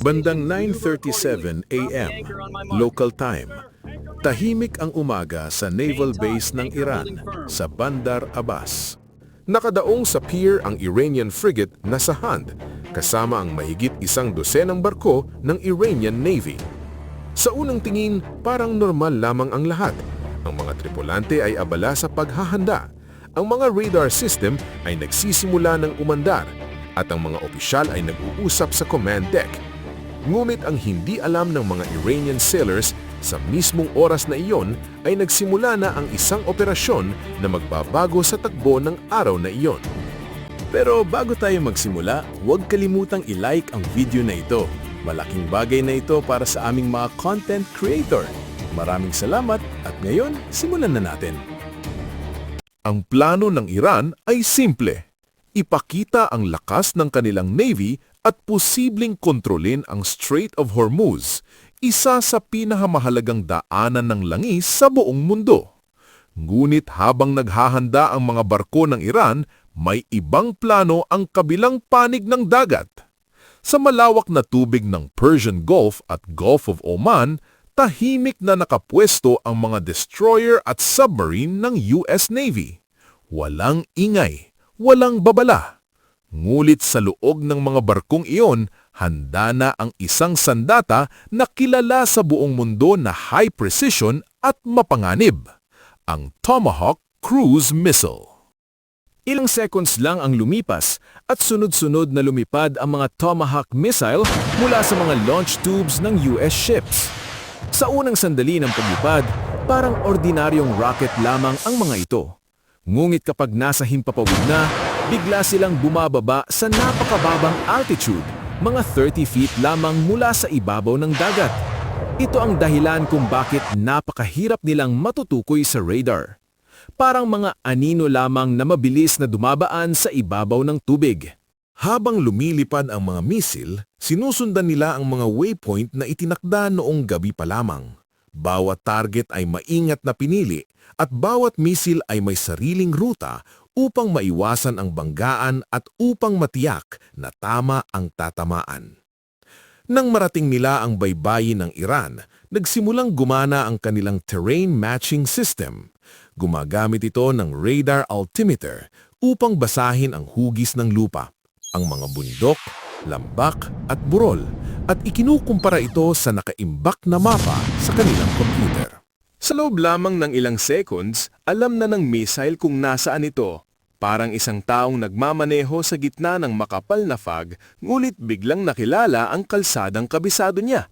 Bandang 9:37 a.m. local time. Tahimik ang umaga sa naval base ng Iran sa Bandar Abbas. Nakadaong sa pier ang Iranian frigate na Sahand kasama ang mahigit 100 barko ng Iranian Navy. Sa unang tingin, parang normal lamang ang lahat. Ang mga tripulante ay abala sa paghahanda. Ang mga radar system ay nagsisimula ng umandar at ang mga opisyal ay nag-uusap sa command deck. Ngunit ang hindi alam ng mga Iranian sailors, sa mismong oras na iyon ay nagsimula na ang isang operasyon na magbabago sa takbo ng araw na iyon. Pero bago tayo magsimula, huwag kalimutang i-like ang video na ito. Malaking bagay na ito para sa aming mga content creator. Maraming salamat at ngayon, simulan na natin. Ang plano ng Iran ay simple. Ipakita ang lakas ng kanilang navy at posibleng kontrolin ang Strait of Hormuz, isa sa pinakamahalagang daanan ng langis sa buong mundo. Ngunit habang naghahanda ang mga barko ng Iran, may ibang plano ang kabilang panig ng dagat. Sa malawak na tubig ng Persian Gulf at Gulf of Oman, tahimik na nakapwesto ang mga destroyer at submarine ng US Navy. Walang ingay. Walang babala. Ngulit sa loob ng mga barkong iyon, handa na ang isang sandata na kilala sa buong mundo na high precision at mapanganib, ang Tomahawk Cruise Missile. Ilang seconds lang ang lumipas at sunod-sunod na lumipad ang mga Tomahawk missile mula sa mga launch tubes ng US ships. Sa unang sandali ng paglipad, parang ordinaryong rocket lamang ang mga ito. Ngunit kapag nasa himpapawid na, bigla silang bumababa sa napakababang altitude, mga 30 feet lamang mula sa ibabaw ng dagat. Ito ang dahilan kung bakit napakahirap nilang matutukoy sa radar. Parang mga anino lamang na mabilis na dumabaan sa ibabaw ng tubig. Habang lumilipad ang mga misil, sinusundan nila ang mga waypoint na itinakda noong gabi pa lamang. Bawat target ay maingat na pinili at bawat misil ay may sariling ruta upang maiwasan ang banggaan at upang matiyak na tama ang tatamaan. Nang marating nila ang baybayin ng Iran, nagsimulang gumana ang kanilang terrain matching system. Gumagamit ito ng radar altimeter upang basahin ang hugis ng lupa, ang mga bundok, lambak at burol, at ikinukumpara ito sa nakaimbak na mapa sa kanilang computer. Sa loob lamang ng ilang seconds, alam na ng missile kung nasaan ito. Parang isang taong nagmamaneho sa gitna ng makapal na fog, ngulit biglang nakilala ang kalsadang kabisado niya.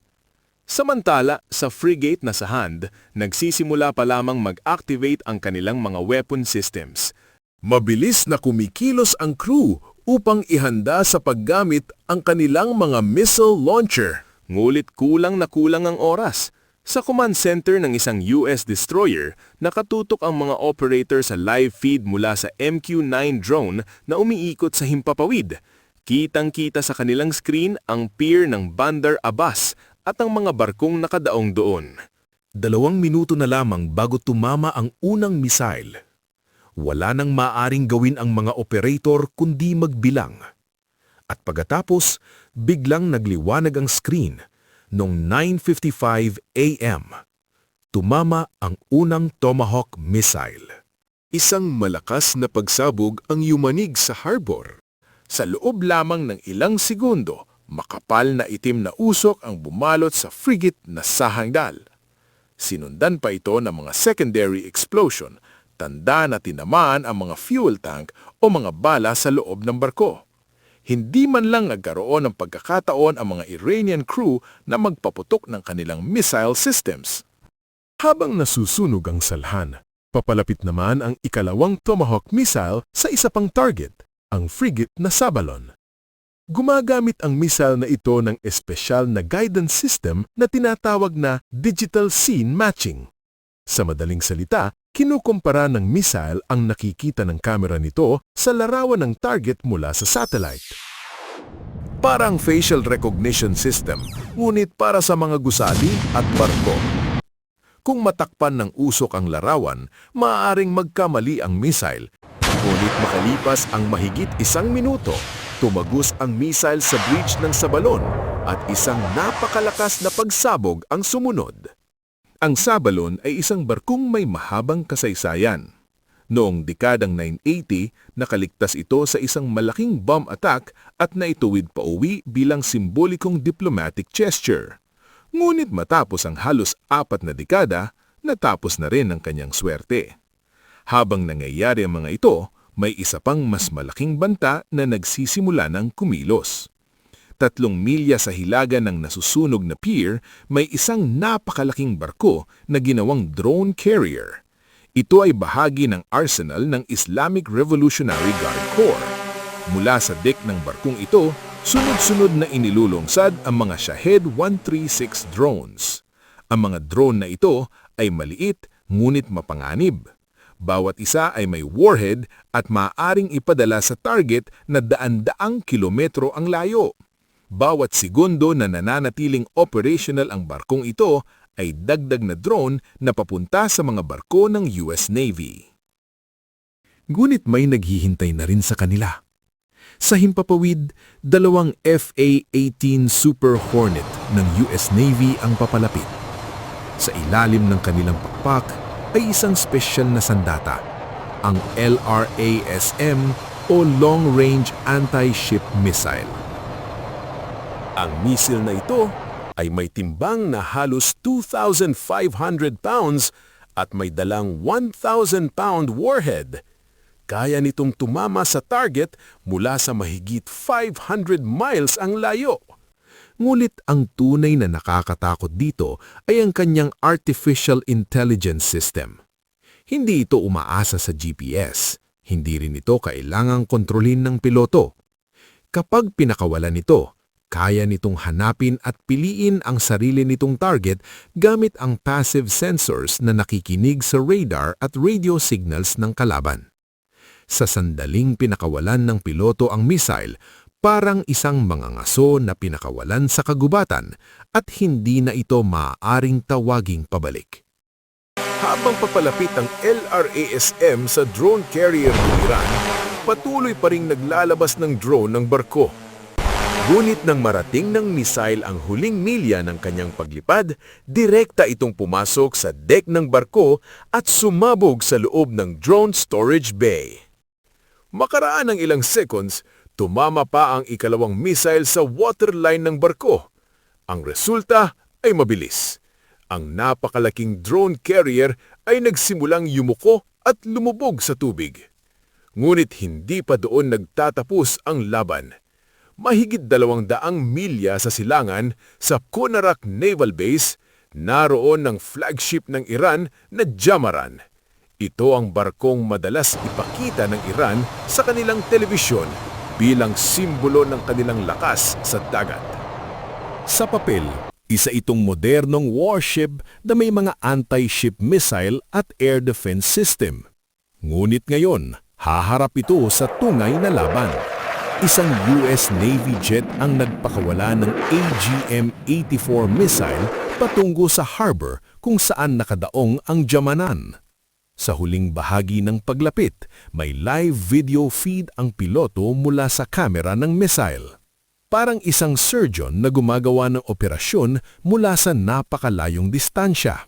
Samantala, sa frigate na Sahand, nagsisimula pa lamang mag-activate ang kanilang mga weapon systems. Mabilis na kumikilos ang crew upang ihanda sa paggamit ang kanilang mga missile launcher. Ngulit kulang na kulang ang oras. Sa command center ng isang US destroyer, nakatutok ang mga operator sa live feed mula sa MQ-9 drone na umiikot sa himpapawid. Kitang-kita sa kanilang screen ang pier ng Bandar Abbas at ang mga barkong nakadaong doon. 2 minuto na lamang bago tumama ang unang missile. Wala nang maaring gawin ang mga operator kundi magbilang. At pagkatapos, biglang nagliwanag ang screen. Noong 9:55 a.m., tumama ang unang Tomahawk missile. Isang malakas na pagsabog ang yumanig sa harbor. Sa loob lamang ng ilang segundo, makapal na itim na usok ang bumalot sa frigate na Sahand. Sinundan pa ito ng mga secondary explosion, tanda na tinamaan ang mga fuel tank o mga bala sa loob ng barko. Hindi man lang nagkaroon ng pagkakataon ang mga Iranian crew na magpaputok ng kanilang missile systems. Habang nasusunog ang salhan, papalapit naman ang ikalawang Tomahawk missile sa isa pang target, ang frigate na Sabalon. Gumagamit ang missile na ito ng espesyal na guidance system na tinatawag na digital scene matching. Sa madaling salita, kinukumpara ng missile ang nakikita ng kamera nito sa larawan ng target mula sa satellite. Parang facial recognition system, ngunit para sa mga gusali at barko. Kung matakpan ng usok ang larawan, maaaring magkamali ang missile. Ngunit makalipas ang mahigit 1 minuto, tumagos ang missile sa bridge ng Sabalon at isang napakalakas na pagsabog ang sumunod. Ang Sabalon ay isang barkong may mahabang kasaysayan. Noong dekadang 980, nakaligtas ito sa isang malaking bomb attack at naituwid pauwi bilang simbolikong diplomatic gesture. Ngunit matapos ang halos 4 na dekada, natapos na rin ang kanyang swerte. Habang nangyayari ang mga ito, may isa pang mas malaking banta na nagsisimula ng kumilos. 3 milya sa hilaga ng nasusunog na pier, may isang napakalaking barko na ginawang drone carrier. Ito ay bahagi ng arsenal ng Islamic Revolutionary Guard Corps. Mula sa deck ng barkong ito, sunod-sunod na inilulungsad ang mga Shahed 136 drones. Ang mga drone na ito ay maliit ngunit mapanganib. Bawat isa ay may warhead at maaaring ipadala sa target na daan-daang kilometro ang layo. Bawat segundo na nananatiling operational ang barkong ito ay dagdag na drone na papunta sa mga barko ng US Navy. Ngunit may naghihintay na rin sa kanila. Sa himpapawid, 2 FA-18 Super Hornet ng US Navy ang papalapit. Sa ilalim ng kanilang pakpak ay isang spesyal na sandata, ang LRASM o Long Range Anti-Ship Missile. Ang missile na ito ay may timbang na halos 2,500 pounds at may dalang 1,000-pound warhead. Kaya nitong tumama sa target mula sa mahigit 500 miles ang layo. Ngunit ang tunay na nakakatakot dito ay ang kanyang artificial intelligence system. Hindi ito umaasa sa GPS, hindi rin ito kailangang kontrolin ng piloto. Kapag pinakawalan ito, kaya nitong hanapin at piliin ang sarili nitong target gamit ang passive sensors na nakikinig sa radar at radio signals ng kalaban. Sa sandaling pinakawalan ng piloto ang missile, parang isang mangangaso na pinakawalan sa kagubatan at hindi na ito maaaring tawaging pabalik. Habang papalapit ang LRASM sa drone carrier ng Iran, patuloy pa ring naglalabas ng drone ng barko. Ngunit nang marating ng missile ang huling milya ng kanyang paglipad, direkta itong pumasok sa deck ng barko at sumabog sa loob ng drone storage bay. Makaraan ng ilang seconds, tumama pa ang ikalawang missile sa waterline ng barko. Ang resulta ay mabilis. Ang napakalaking drone carrier ay nagsimulang yumuko at lumubog sa tubig. Ngunit hindi pa doon nagtatapos ang laban. Mahigit 200 milya sa silangan sa Konarak Naval Base, naroon ang flagship ng Iran na Jamaran. Ito ang barkong madalas ipakita ng Iran sa kanilang telebisyon bilang simbolo ng kanilang lakas sa dagat. Sa papel, isa itong modernong warship na may mga anti-ship missile at air defense system. Ngunit ngayon, haharap ito sa tungay na laban. Isang US Navy jet ang nagpakawala ng AGM-84 missile patungo sa harbor kung saan nakadaong ang Jamanan. Sa huling bahagi ng paglapit, may live video feed ang piloto mula sa kamera ng missile. Parang isang surgeon na gumagawa ng operasyon mula sa napakalayong distansya.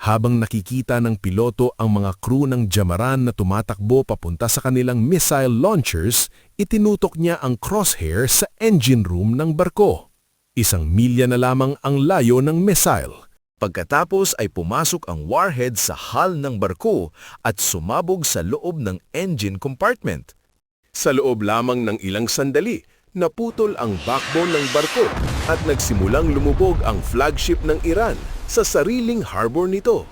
Habang nakikita ng piloto ang mga crew ng Jamaran na tumatakbo papunta sa kanilang missile launchers, itinutok niya ang crosshair sa engine room ng barko. 1 milya na lamang ang layo ng missile. Pagkatapos ay pumasok ang warhead sa hull ng barko at sumabog sa loob ng engine compartment. Sa loob lamang ng ilang sandali, naputol ang backbone ng barko at nagsimulang lumubog ang flagship ng Iran sa sariling harbor nito.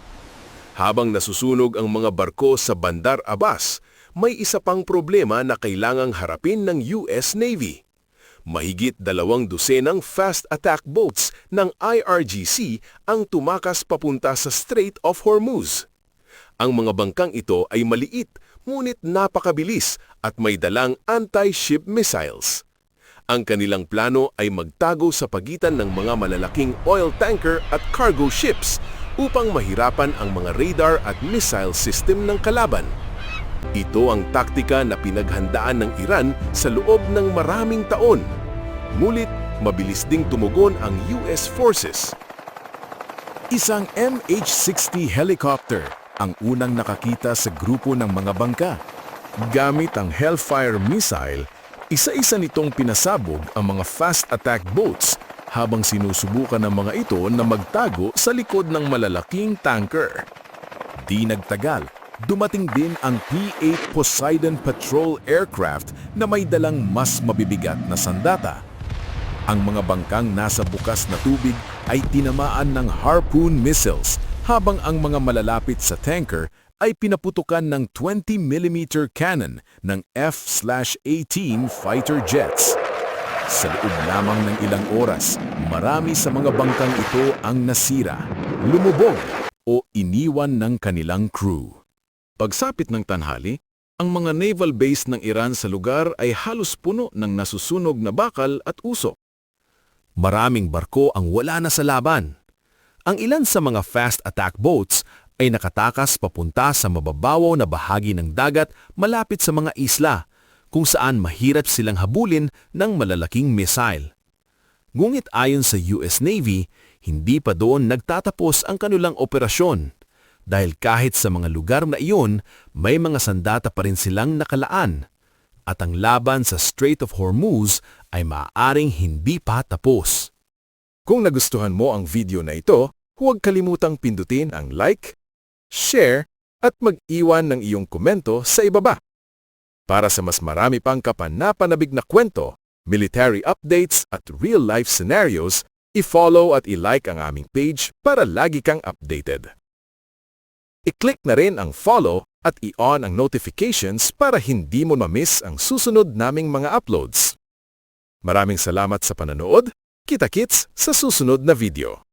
Habang nasusunog ang mga barko sa Bandar Abbas, may isa pang problema na kailangang harapin ng US Navy. Mahigit 200 fast attack boats ng IRGC ang tumakas papunta sa Strait of Hormuz. Ang mga bangkang ito ay maliit ngunit napakabilis at may dalang anti-ship missiles. Ang kanilang plano ay magtago sa pagitan ng mga malalaking oil tanker at cargo ships upang mahirapan ang mga radar at missile system ng kalaban. Ito ang taktika na pinaghandaan ng Iran sa loob ng maraming taon. Ngunit mabilis ding tumugon ang US Forces. Isang MH-60 helicopter ang unang nakakita sa grupo ng mga bangka. Gamit ang Hellfire missile, isa-isa nitong pinasabog ang mga fast attack boats habang sinusubukan ng mga ito na magtago sa likod ng malalaking tanker. Di nagtagal, dumating din ang P-8 Poseidon Patrol Aircraft na may dalang mas mabibigat na sandata. Ang mga bangkang nasa bukas na tubig ay tinamaan ng Harpoon missiles habang ang mga malalapit sa tanker ay pinaputukan ng 20mm cannon ng F/A-18 fighter jets. Sa loob lamang ng ilang oras, marami sa mga bangkang ito ang nasira, lumubog o iniwan ng kanilang crew. Pagsapit ng tanghali, ang mga naval base ng Iran sa lugar ay halos puno ng nasusunog na bakal at usok. Maraming barko ang wala na sa laban. Ang ilan sa mga fast attack boats ay nakatakas papunta sa mababaw na bahagi ng dagat malapit sa mga isla, kung saan mahirap silang habulin ng malalaking missile. Ngunit ayon sa US Navy, hindi pa doon nagtatapos ang kanilang operasyon dahil kahit sa mga lugar na iyon, may mga sandata pa rin silang nakalaan at ang laban sa Strait of Hormuz ay maaaring hindi pa tapos. Kung nagustuhan mo ang video na ito, huwag kalimutang pindutin ang like, share at mag-iwan ng iyong komento sa ibaba. Para sa mas marami pang kapanapanabig na kwento, military updates at real-life scenarios, i-follow at i-like ang aming page para lagi kang updated. I-click na rin ang follow at i-on ang notifications para hindi mo ma-miss ang susunod naming mga uploads. Maraming salamat sa panonood. Kita-kits sa susunod na video.